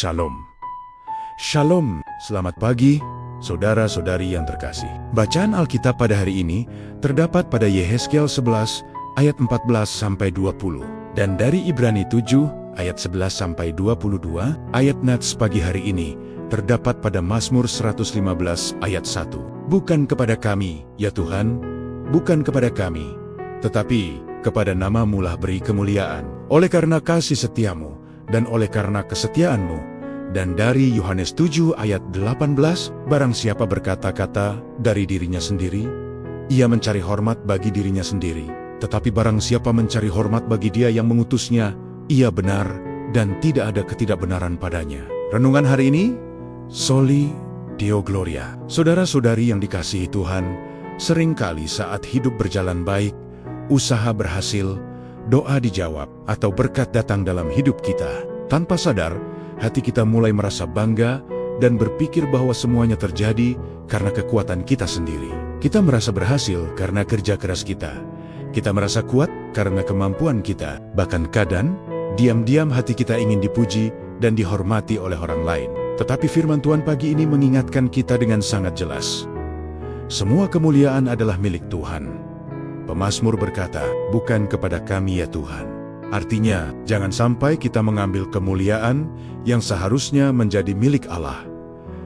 Shalom. Shalom, selamat pagi, saudara-saudari yang terkasih. Bacaan Alkitab pada hari ini terdapat pada Yehezkiel 11 ayat 14-20 dan dari Ibrani 7 ayat 11-22. Ayat nats pagi hari ini terdapat pada Mazmur 115 ayat 1. Bukan kepada kami, ya Tuhan, bukan kepada kami, tetapi kepada nama-Mu lah beri kemuliaan, oleh karena kasih setiamu dan oleh karena kesetiaanmu. Dan dari Yohanes 7 ayat 18, barang siapa berkata-kata dari dirinya sendiri, ia mencari hormat bagi dirinya sendiri. Tetapi barang siapa mencari hormat bagi Dia yang mengutusnya, ia benar dan tidak ada ketidakbenaran padanya. Renungan hari ini, Soli Deo Gloria. Saudara-saudari yang dikasihi Tuhan, seringkali saat hidup berjalan baik, usaha berhasil, doa dijawab, atau berkat datang dalam hidup kita, tanpa sadar, hati kita mulai merasa bangga dan berpikir bahwa semuanya terjadi karena kekuatan kita sendiri. Kita merasa berhasil karena kerja keras kita. Kita merasa kuat karena kemampuan kita. Bahkan kadang, diam-diam hati kita ingin dipuji dan dihormati oleh orang lain. Tetapi firman Tuhan pagi ini mengingatkan kita dengan sangat jelas. Semua kemuliaan adalah milik Tuhan. Pemazmur berkata, bukan kepada kami ya Tuhan. Artinya, jangan sampai kita mengambil kemuliaan yang seharusnya menjadi milik Allah.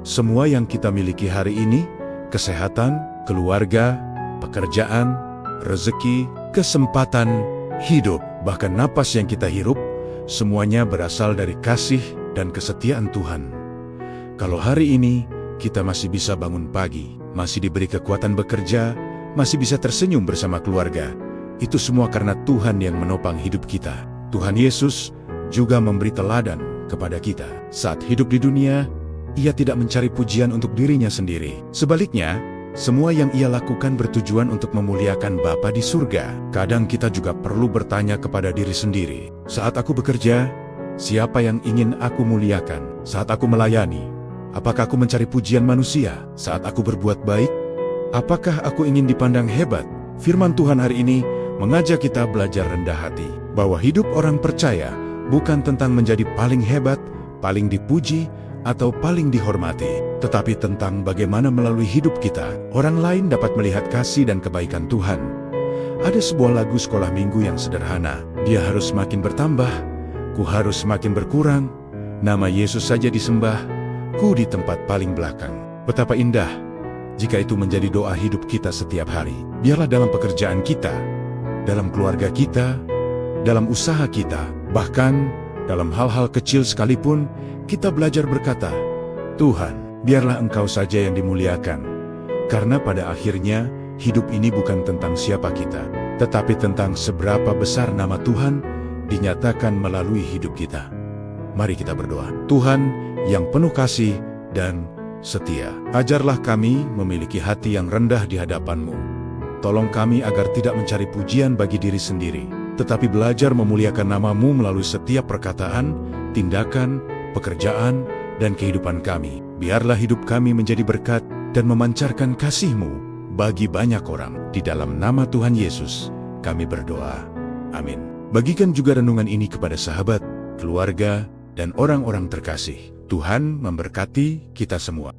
Semua yang kita miliki hari ini, kesehatan, keluarga, pekerjaan, rezeki, kesempatan, hidup, bahkan napas yang kita hirup, semuanya berasal dari kasih dan kesetiaan Tuhan. Kalau hari ini kita masih bisa bangun pagi, masih diberi kekuatan bekerja, masih bisa tersenyum bersama keluarga, itu semua karena Tuhan yang menopang hidup kita. Tuhan Yesus juga memberi teladan kepada kita. Saat hidup di dunia, Ia tidak mencari pujian untuk dirinya sendiri. Sebaliknya, semua yang Ia lakukan bertujuan untuk memuliakan Bapa di surga. Kadang kita juga perlu bertanya kepada diri sendiri. Saat aku bekerja, siapa yang ingin aku muliakan? Saat aku melayani, apakah aku mencari pujian manusia? Saat aku berbuat baik, apakah aku ingin dipandang hebat? Firman Tuhan hari ini mengajak kita belajar rendah hati, bahwa hidup orang percaya bukan tentang menjadi paling hebat, paling dipuji, atau paling dihormati, tetapi tentang bagaimana melalui hidup kita, orang lain dapat melihat kasih dan kebaikan Tuhan. Ada sebuah lagu sekolah minggu yang sederhana, dia harus makin bertambah, ku harus makin berkurang, nama Yesus saja disembah, ku di tempat paling belakang. Betapa indah jika itu menjadi doa hidup kita setiap hari. Biarlah dalam pekerjaan kita, dalam keluarga kita, dalam usaha kita, bahkan dalam hal-hal kecil sekalipun, kita belajar berkata, Tuhan, biarlah Engkau saja yang dimuliakan. Karena pada akhirnya, hidup ini bukan tentang siapa kita, tetapi tentang seberapa besar nama Tuhan dinyatakan melalui hidup kita. Mari kita berdoa. Tuhan yang penuh kasih dan setia, ajarlah kami memiliki hati yang rendah di hadapan-Mu. Tolong kami agar tidak mencari pujian bagi diri sendiri, tetapi belajar memuliakan nama-Mu melalui setiap perkataan, tindakan, pekerjaan, dan kehidupan kami. Biarlah hidup kami menjadi berkat dan memancarkan kasih-Mu bagi banyak orang. Di dalam nama Tuhan Yesus, kami berdoa. Amin. Bagikan juga renungan ini kepada sahabat, keluarga, dan orang-orang terkasih. Tuhan memberkati kita semua.